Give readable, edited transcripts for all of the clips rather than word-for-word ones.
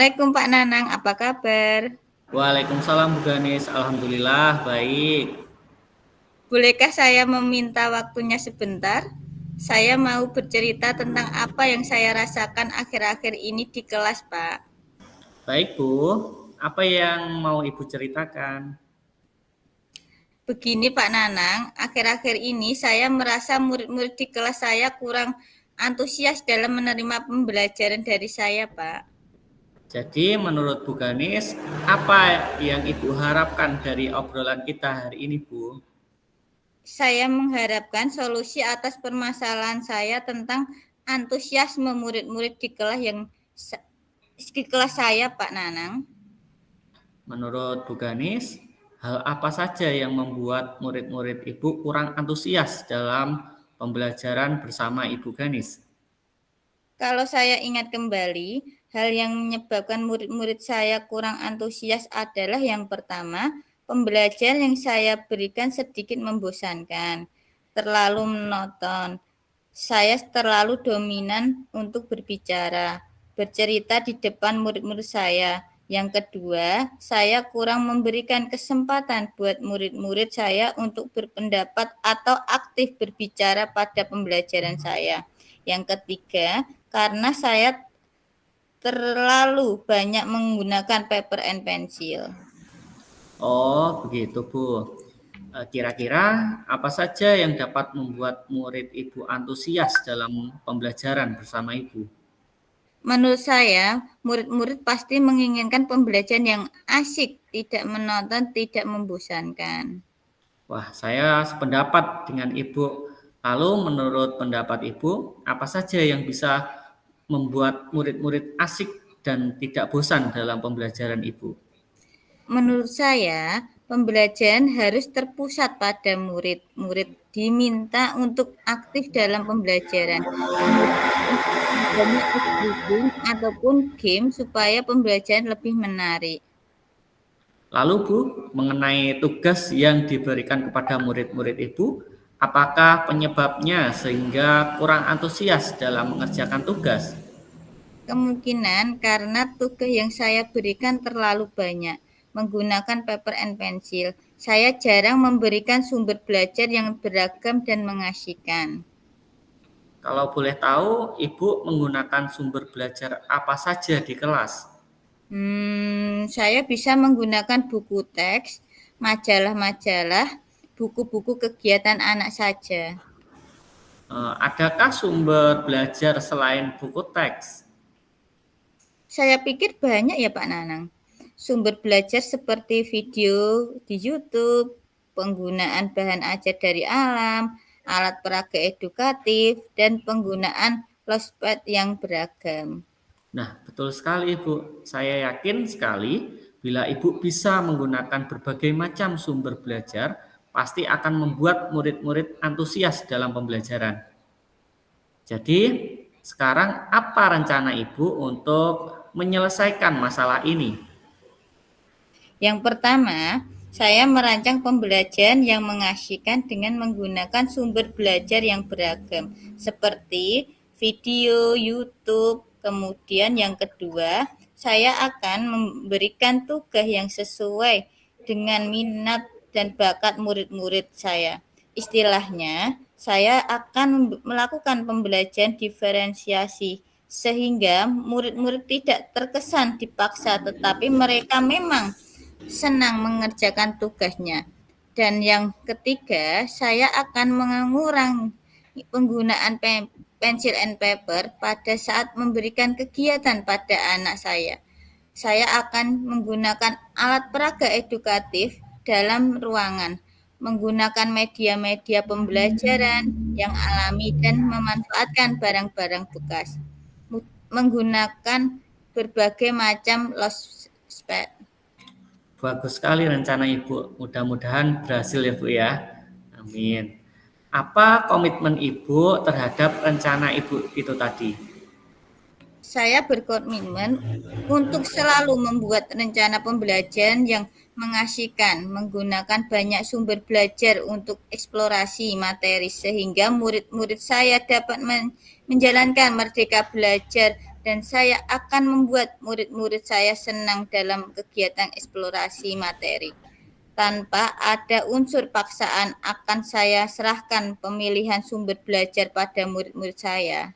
Assalamualaikum Pak Nanang, apa kabar? Waalaikumsalam Bu Ganis, Alhamdulillah baik. Bolehkah saya meminta waktunya sebentar? Saya mau bercerita tentang apa yang saya rasakan akhir-akhir ini di kelas, Pak. Baik Bu, apa yang mau Ibu ceritakan? Begini Pak Nanang, akhir-akhir ini saya merasa murid-murid di kelas saya kurang antusias dalam menerima pembelajaran dari saya, Pak. Jadi menurut Bu Ganis, apa yang Ibu harapkan dari obrolan kita hari ini Bu? Saya mengharapkan solusi atas permasalahan saya tentang antusiasme murid-murid di kelas saya, Pak Nanang. Menurut Bu Ganis, hal apa saja yang membuat murid-murid Ibu kurang antusias dalam pembelajaran bersama Ibu Ganis? Kalau saya ingat kembali, hal yang menyebabkan murid-murid saya kurang antusias adalah yang pertama, pembelajaran yang saya berikan sedikit membosankan, terlalu monoton. Saya terlalu dominan untuk bercerita di depan murid-murid saya. Yang kedua, saya kurang memberikan kesempatan buat murid-murid saya untuk berpendapat atau aktif berbicara pada pembelajaran saya. Yang ketiga, karena saya terlalu banyak menggunakan paper and pencil. Oh, begitu Bu. Kira-kira apa saja yang dapat membuat murid Ibu antusias dalam pembelajaran bersama Ibu? Menurut saya, murid-murid pasti menginginkan pembelajaran yang asyik, tidak menonton, tidak membosankan. Wah, saya sependapat dengan Ibu. Lalu menurut pendapat Ibu, apa saja yang bisa membuat murid-murid asik dan tidak bosan dalam pembelajaran Ibu? Menurut saya, pembelajaran harus terpusat pada murid. Murid diminta untuk aktif dalam pembelajaran. Kemudian adanya exhibiting ataupun game supaya pembelajaran lebih menarik. Lalu Bu, mengenai tugas yang diberikan kepada murid-murid Ibu, apakah penyebabnya sehingga kurang antusias dalam mengerjakan tugas? Kemungkinan karena tugas yang saya berikan terlalu banyak, menggunakan paper and pencil. Saya jarang memberikan sumber belajar yang beragam dan mengasihkan. Kalau boleh tahu, Ibu menggunakan sumber belajar apa saja di kelas? Saya bisa menggunakan buku teks, majalah-majalah, buku-buku kegiatan anak saja. Adakah sumber belajar selain buku teks? Saya pikir banyak ya Pak Nanang. Sumber belajar seperti video di YouTube, penggunaan bahan ajar dari alam, alat peraga edukatif, dan penggunaan launchpad yang beragam. Nah, betul sekali Ibu. Saya yakin sekali bila Ibu bisa menggunakan berbagai macam sumber belajar, pasti akan membuat murid-murid antusias dalam pembelajaran. Jadi, sekarang apa rencana Ibu untuk menyelesaikan masalah ini? Yang pertama, saya merancang pembelajaran yang mengasihkan dengan menggunakan sumber belajar yang beragam, seperti video, YouTube. Kemudian yang kedua, saya akan memberikan tugas yang sesuai dengan minat dan bakat murid-murid saya. Istilahnya, saya akan melakukan pembelajaran diferensiasi sehingga murid-murid tidak terkesan dipaksa, tetapi mereka memang senang mengerjakan tugasnya. Dan yang ketiga, saya akan mengurangi penggunaan pensil and paper pada saat memberikan kegiatan pada anak saya. Saya akan menggunakan alat peraga edukatif dalam ruangan, menggunakan media-media pembelajaran yang alami dan memanfaatkan barang-barang bekas, menggunakan berbagai macam launchpad. Bagus sekali rencana Ibu. Mudah-mudahan berhasil ya Bu ya. Amin. Apa komitmen Ibu terhadap rencana Ibu itu tadi? Saya berkomitmen untuk selalu membuat rencana pembelajaran yang mengasihkan, menggunakan banyak sumber belajar untuk eksplorasi materi sehingga murid-murid saya dapat menjalankan merdeka belajar dan saya akan membuat murid-murid saya senang dalam kegiatan eksplorasi materi. Tanpa ada unsur paksaan akan saya serahkan pemilihan sumber belajar pada murid-murid saya.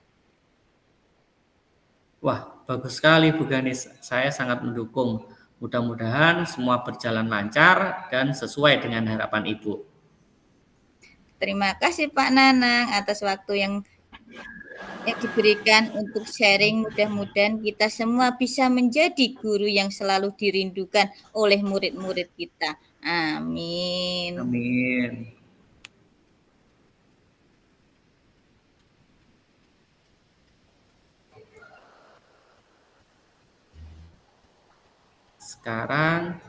Wah, bagus sekali Bu Ganis. Saya sangat mendukung. Mudah-mudahan semua berjalan lancar dan sesuai dengan harapan Ibu. Terima kasih Pak Nanang atas waktu yang diberikan untuk sharing. Mudah-mudahan kita semua bisa menjadi guru yang selalu dirindukan oleh murid-murid kita. Amin. Amin. Sekarang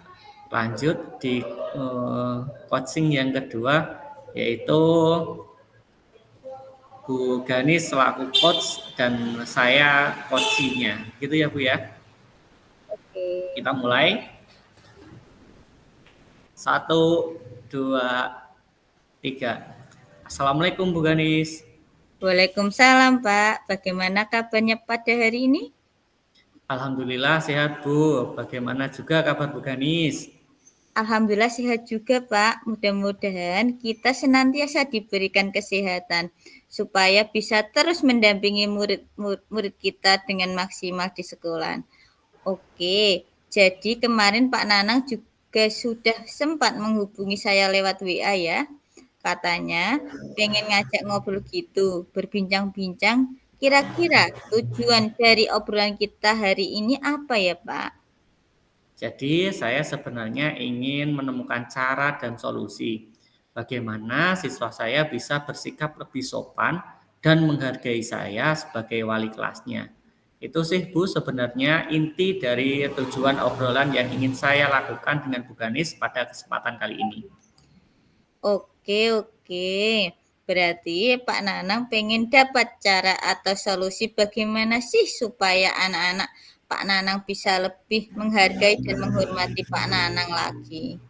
lanjut di coaching yang kedua, yaitu Bu Ganis selaku coach dan saya coachingnya. Gitu ya Bu ya. Oke. Kita mulai. 1, 2, 3. Assalamualaikum Bu Ganis. Waalaikumsalam Pak. Bagaimana kabarnya pada hari ini? Alhamdulillah sehat Bu. Bagaimana juga kabar Bu Ganis? Alhamdulillah sehat juga Pak. Mudah-mudahan kita senantiasa diberikan kesehatan supaya bisa terus mendampingi murid kita dengan maksimal di sekolah. Oke, jadi kemarin Pak Nanang juga sudah sempat menghubungi saya lewat WA ya. Katanya pengen ngajak ngobrol gitu, berbincang-bincang. Kira-kira tujuan dari obrolan kita hari ini apa ya Pak? Jadi saya sebenarnya ingin menemukan cara dan solusi bagaimana siswa saya bisa bersikap lebih sopan dan menghargai saya sebagai wali kelasnya. Itu sih Bu sebenarnya inti dari tujuan obrolan yang ingin saya lakukan dengan Bu Ganis pada kesempatan kali ini. Oke. Berarti Pak Nanang pengen dapat cara atau solusi bagaimana sih supaya anak-anak Pak Nanang bisa lebih menghargai dan menghormati Pak Nanang lagi.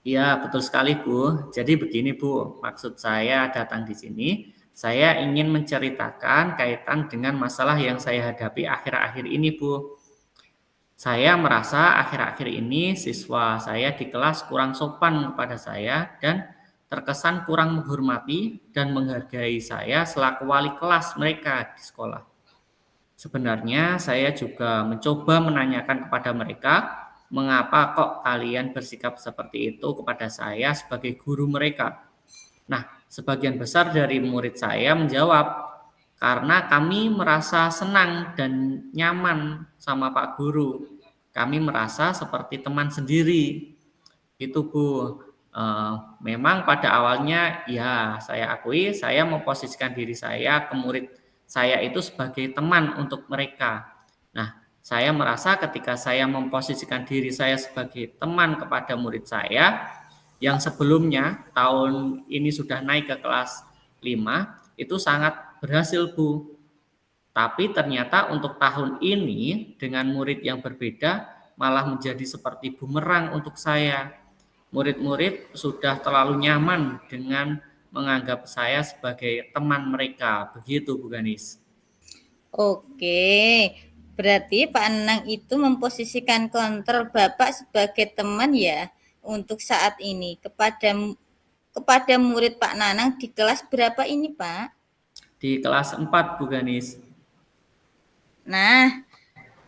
Iya, betul sekali Bu. Jadi begini Bu, maksud saya datang di sini, saya ingin menceritakan kaitan dengan masalah yang saya hadapi akhir-akhir ini Bu. Saya merasa akhir-akhir ini siswa saya di kelas kurang sopan kepada saya dan terkesan kurang menghormati dan menghargai saya selaku wali kelas mereka di sekolah. Sebenarnya saya juga mencoba menanyakan kepada mereka, mengapa kok kalian bersikap seperti itu kepada saya sebagai guru mereka. Nah, sebagian besar dari murid saya menjawab, karena kami merasa senang dan nyaman sama Pak Guru. Kami merasa seperti teman sendiri. Itu Bu. Memang pada awalnya ya saya akui saya memposisikan diri saya ke murid saya itu sebagai teman untuk mereka. Nah, saya merasa ketika saya memposisikan diri saya sebagai teman kepada murid saya yang sebelumnya tahun ini sudah naik ke kelas 5 itu sangat berhasil Bu. Tapi ternyata untuk tahun ini dengan murid yang berbeda malah menjadi seperti bumerang untuk saya. Murid-murid sudah terlalu nyaman dengan menganggap saya sebagai teman mereka. Begitu Bu Ganis. Oke, berarti Pak Nanang itu memposisikan kontrol Bapak sebagai teman ya untuk saat ini kepada murid Pak Nanang di kelas berapa ini Pak? Di kelas 4 Bu Ganis. Nah,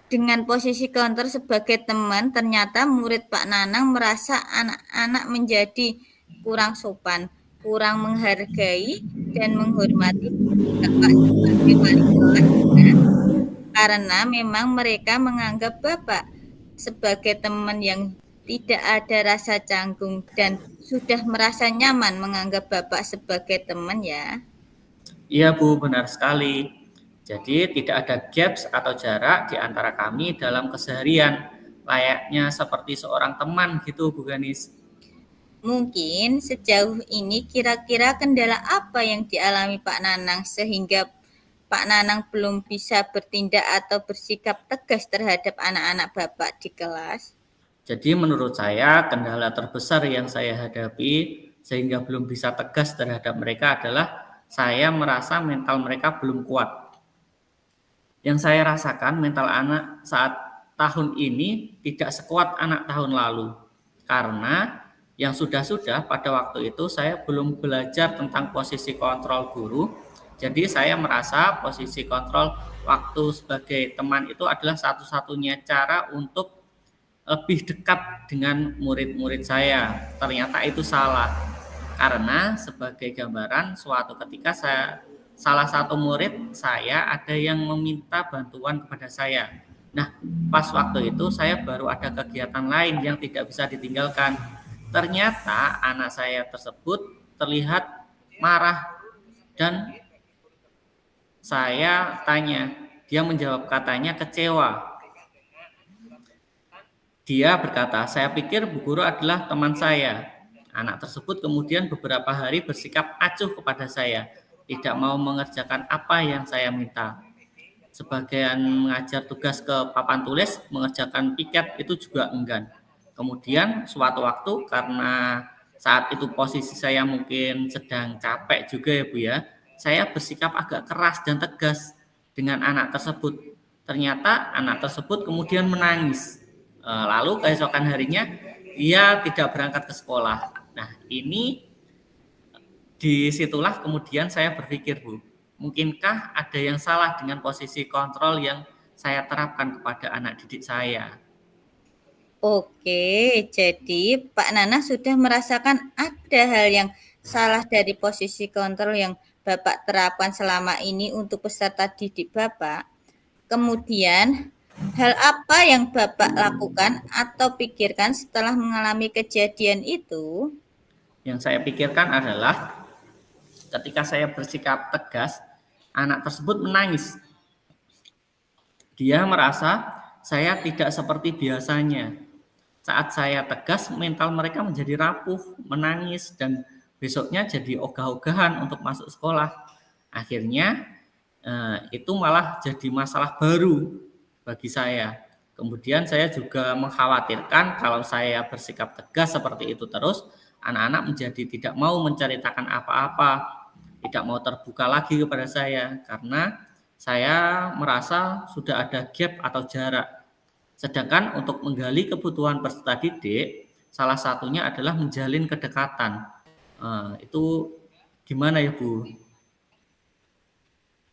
dengan posisi counter sebagai teman, ternyata murid Pak Nanang merasa anak-anak menjadi kurang sopan, kurang menghargai, dan menghormati Bapak sebagai wali kelas. Karena memang mereka menganggap Bapak sebagai teman yang tidak ada rasa canggung dan sudah merasa nyaman menganggap Bapak sebagai teman ya. Iya Bu, benar sekali. Jadi tidak ada gaps atau jarak di antara kami dalam keseharian. Layaknya seperti seorang teman gitu Bu Ganis. Mungkin sejauh ini kira-kira kendala apa yang dialami Pak Nanang sehingga Pak Nanang belum bisa bertindak atau bersikap tegas terhadap anak-anak Bapak di kelas? Jadi menurut saya kendala terbesar yang saya hadapi sehingga belum bisa tegas terhadap mereka adalah saya merasa mental mereka belum kuat. Yang saya rasakan mental anak saat tahun ini tidak sekuat anak tahun lalu. Karena yang sudah-sudah pada waktu itu saya belum belajar tentang posisi kontrol guru. Jadi saya merasa posisi kontrol waktu sebagai teman itu adalah satu-satunya cara untuk lebih dekat dengan murid-murid saya. Ternyata itu salah. Karena sebagai gambaran suatu ketika salah satu murid saya ada yang meminta bantuan kepada saya. Nah, pas waktu itu saya baru ada kegiatan lain yang tidak bisa ditinggalkan. Ternyata anak saya tersebut terlihat marah dan saya tanya, dia menjawab katanya kecewa. Dia berkata, "Saya pikir Bu Guru adalah teman saya." Anak tersebut kemudian beberapa hari bersikap acuh kepada saya, tidak mau mengerjakan apa yang saya minta. Sebagian mengajar tugas ke papan tulis, mengerjakan piket itu juga enggan. Kemudian suatu waktu karena saat itu posisi saya mungkin sedang capek juga ya Bu ya, saya bersikap agak keras dan tegas dengan anak tersebut. Ternyata anak tersebut kemudian menangis. Lalu keesokan harinya dia tidak berangkat ke sekolah. Nah, ini disitulah kemudian saya berpikir, Bu, mungkinkah ada yang salah dengan posisi kontrol yang saya terapkan kepada anak didik saya? Oke, jadi Pak Nana sudah merasakan ada hal yang salah dari posisi kontrol yang Bapak terapkan selama ini untuk peserta didik Bapak. Kemudian, hal apa yang Bapak lakukan atau pikirkan setelah mengalami kejadian itu? Yang saya pikirkan adalah ketika saya bersikap tegas, anak tersebut menangis. Dia merasa saya tidak seperti biasanya. Saat saya tegas, mental mereka menjadi rapuh, menangis, dan besoknya jadi ogah-ogahan untuk masuk sekolah. Akhirnya, itu malah jadi masalah baru bagi saya. Kemudian saya juga mengkhawatirkan kalau saya bersikap tegas seperti itu terus, anak-anak menjadi tidak mau menceritakan apa-apa, tidak mau terbuka lagi kepada saya, karena saya merasa sudah ada gap atau jarak. Sedangkan untuk menggali kebutuhan peserta didik, salah satunya adalah menjalin kedekatan. Itu gimana ya Bu?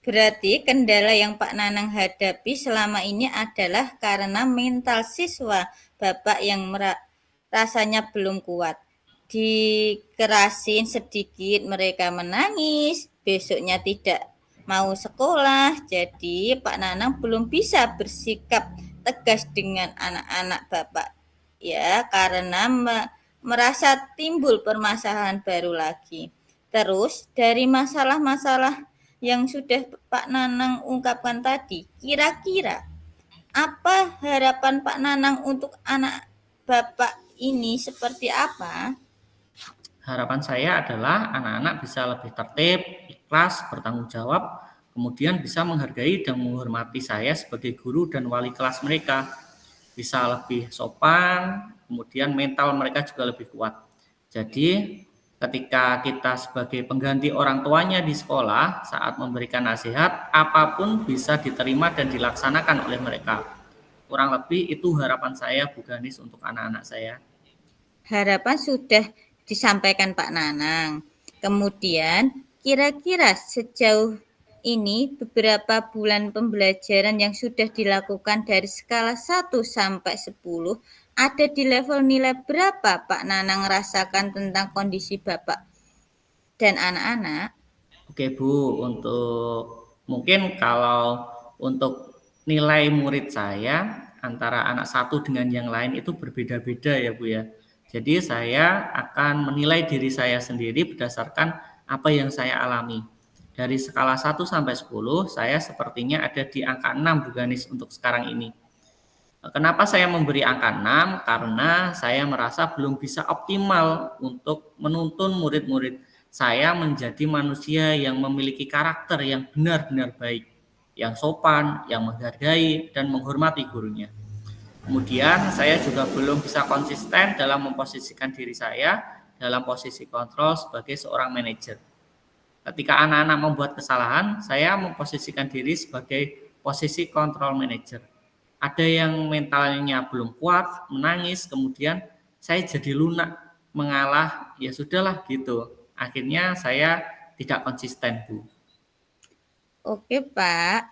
Berarti kendala yang Pak Nanang hadapi selama ini adalah karena mental siswa Bapak yang rasanya belum kuat. Dikerasin sedikit mereka menangis, besoknya tidak mau sekolah. Jadi Pak Nanang belum bisa bersikap tegas dengan anak-anak Bapak. Ya, karena merasa timbul permasalahan baru lagi. Terus dari masalah-masalah yang sudah Pak Nanang ungkapkan tadi, kira-kira apa harapan Pak Nanang untuk anak Bapak ini seperti apa? Harapan saya adalah anak-anak bisa lebih tertib, ikhlas, bertanggung jawab, kemudian bisa menghargai dan menghormati saya sebagai guru dan wali kelas mereka. Bisa lebih sopan, kemudian mental mereka juga lebih kuat. Jadi, ketika kita sebagai pengganti orang tuanya di sekolah saat memberikan nasihat, apapun bisa diterima dan dilaksanakan oleh mereka. Kurang lebih itu harapan saya, Bu Ganis, untuk anak-anak saya. Harapan sudah disampaikan Pak Nanang. Kemudian, kira-kira sejauh ini beberapa bulan pembelajaran yang sudah dilakukan dari skala 1 sampai 10 ada di level nilai berapa Pak Nanang rasakan tentang kondisi Bapak dan anak-anak? Oke Bu, untuk mungkin kalau untuk nilai murid saya antara anak satu dengan yang lain itu berbeda-beda ya Bu ya. Jadi saya akan menilai diri saya sendiri berdasarkan apa yang saya alami. Dari skala 1 sampai 10, saya sepertinya ada di angka 6 Bu Ganis untuk sekarang ini. Kenapa saya memberi angka 6? Karena saya merasa belum bisa optimal untuk menuntun murid-murid saya menjadi manusia yang memiliki karakter yang benar-benar baik, yang sopan, yang menghargai, dan menghormati gurunya. Kemudian saya juga belum bisa konsisten dalam memposisikan diri saya dalam posisi kontrol sebagai seorang manajer. Ketika anak-anak membuat kesalahan, saya memposisikan diri sebagai posisi control manager. Ada yang mentalnya belum kuat, menangis, kemudian saya jadi lunak, mengalah, ya sudahlah gitu. Akhirnya saya tidak konsisten, Bu. Oke, Pak.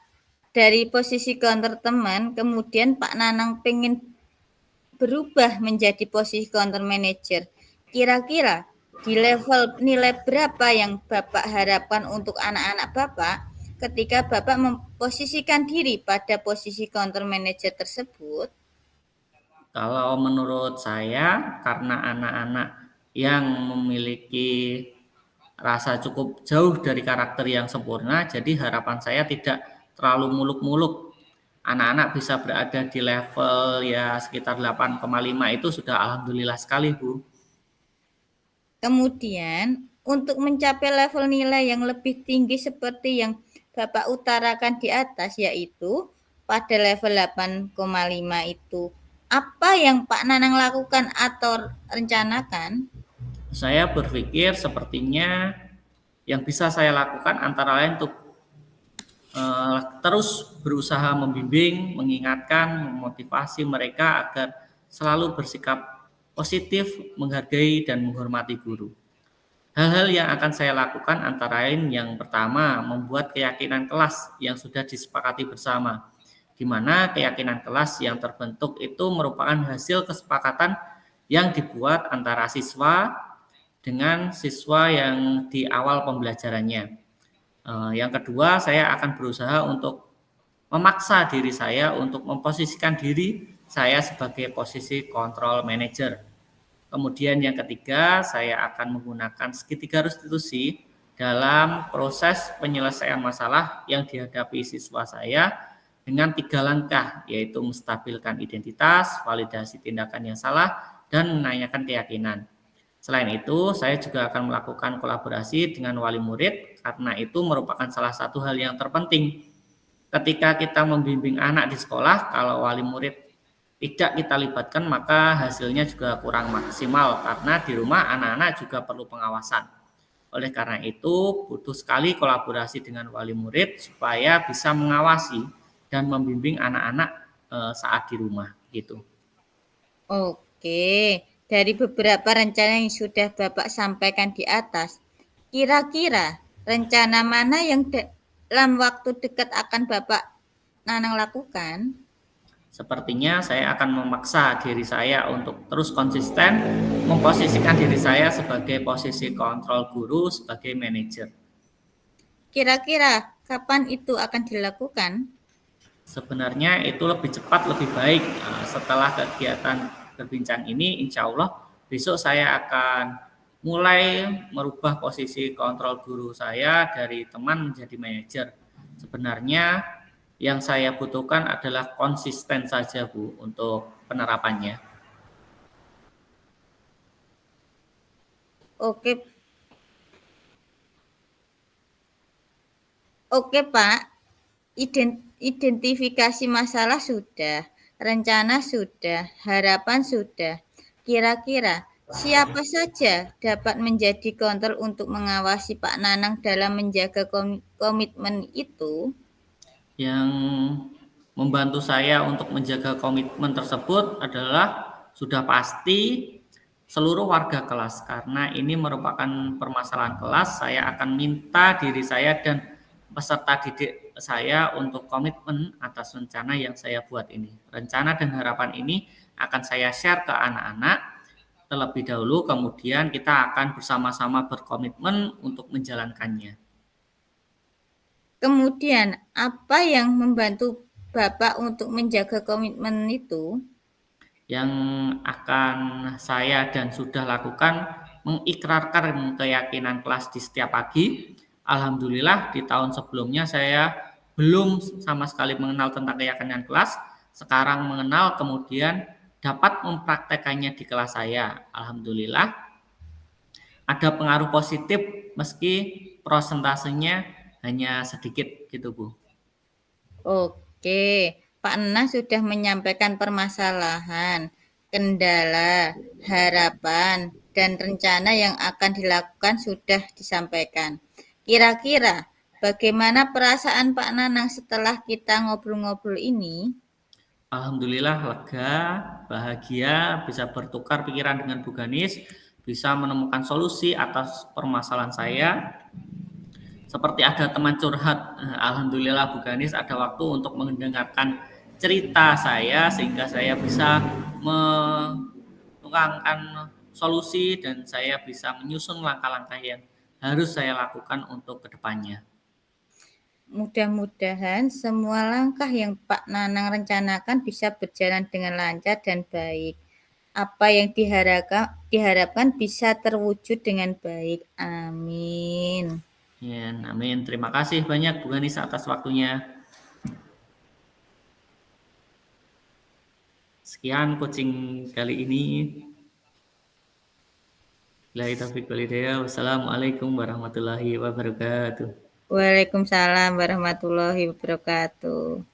Dari posisi counter teman, kemudian Pak Nanang pengen berubah menjadi posisi counter manager. Kira-kira di level nilai berapa yang Bapak harapkan untuk anak-anak Bapak ketika Bapak memposisikan diri pada posisi counter manager tersebut? Kalau menurut saya, karena anak-anak yang memiliki rasa cukup jauh dari karakter yang sempurna, jadi harapan saya tidak terlalu muluk-muluk. Anak-anak bisa berada di level ya sekitar 8,5 itu sudah alhamdulillah sekali, Bu. Kemudian, untuk mencapai level nilai yang lebih tinggi seperti yang Bapak utarakan di atas, yaitu pada level 8,5 itu, apa yang Pak Nanang lakukan atau rencanakan? Saya berpikir sepertinya yang bisa saya lakukan antara lain untuk terus berusaha membimbing, mengingatkan, memotivasi mereka agar selalu bersikap positif, menghargai dan menghormati guru. Hal-hal yang akan saya lakukan antara lain yang pertama, membuat keyakinan kelas yang sudah disepakati bersama, di mana keyakinan kelas yang terbentuk itu merupakan hasil kesepakatan yang dibuat antara siswa dengan siswa yang di awal pembelajarannya. Yang kedua, saya akan berusaha untuk memaksa diri saya untuk memposisikan diri saya sebagai posisi control manager. Kemudian yang ketiga, saya akan menggunakan segitiga restitusi dalam proses penyelesaian masalah yang dihadapi siswa saya dengan 3 langkah, yaitu menstabilkan identitas, validasi tindakan yang salah, dan menanyakan keyakinan. Selain itu, saya juga akan melakukan kolaborasi dengan wali murid karena itu merupakan salah satu hal yang terpenting. Ketika kita membimbing anak di sekolah, kalau wali murid tidak kita libatkan, maka hasilnya juga kurang maksimal karena di rumah anak-anak juga perlu pengawasan. Oleh karena itu, butuh sekali kolaborasi dengan wali murid supaya bisa mengawasi dan membimbing anak-anak saat di rumah gitu. Oke, dari beberapa rencana yang sudah Bapak sampaikan di atas, kira-kira rencana mana yang dalam waktu dekat akan Bapak Nanang lakukan? Sepertinya saya akan memaksa diri saya untuk terus konsisten memposisikan diri saya sebagai posisi kontrol guru sebagai manajer. Kira-kira kapan itu akan dilakukan? Sebenarnya itu lebih cepat, lebih baik. Setelah kegiatan berbincang ini, insya Allah besok saya akan mulai merubah posisi kontrol guru saya dari teman menjadi manajer. Sebenarnya yang saya butuhkan adalah konsisten saja, Bu, untuk penerapannya. Oke, oke Pak. Identifikasi masalah sudah, rencana sudah, harapan sudah. Kira-kira siapa saja dapat menjadi kontrol untuk mengawasi Pak Nanang dalam menjaga komitmen itu? Yang membantu saya untuk menjaga komitmen tersebut adalah sudah pasti seluruh warga kelas, karena ini merupakan permasalahan kelas. Saya akan minta diri saya dan peserta didik saya untuk komitmen atas rencana yang saya buat ini. Rencana dan harapan ini akan saya share ke anak-anak terlebih dahulu, kemudian kita akan bersama-sama berkomitmen untuk menjalankannya. Kemudian, apa yang membantu Bapak untuk menjaga komitmen itu? Yang akan saya dan sudah lakukan mengikrarkan keyakinan kelas di setiap pagi. Alhamdulillah di tahun sebelumnya saya belum sama sekali mengenal tentang keyakinan kelas, sekarang mengenal kemudian dapat mempraktekannya di kelas saya. Alhamdulillah ada pengaruh positif meski prosentasenya hanya sedikit gitu, Bu. Oke, Pak Enas sudah menyampaikan permasalahan, kendala, harapan, dan rencana yang akan dilakukan sudah disampaikan. Kira-kira Bagaimana perasaan Pak Nanang setelah kita ngobrol-ngobrol ini? Alhamdulillah lega, bahagia, bisa bertukar pikiran dengan Bu Ganis, bisa menemukan solusi atas permasalahan saya. Seperti ada teman curhat, alhamdulillah Bu Ganis ada waktu untuk mendengarkan cerita saya sehingga saya bisa menuangkan solusi dan saya bisa menyusun langkah-langkah yang harus saya lakukan untuk kedepannya. Mudah-mudahan semua langkah yang Pak Nanang rencanakan bisa berjalan dengan lancar dan baik. Apa yang diharapkan bisa terwujud dengan baik. Amin. Ya, amin. Terima kasih banyak Bu Ganis atas waktunya. Sekian coaching kali ini. Billahi taufiq wal hidayah. Wassalamualaikum warahmatullahi wabarakatuh. Waalaikumsalam warahmatullahi wabarakatuh.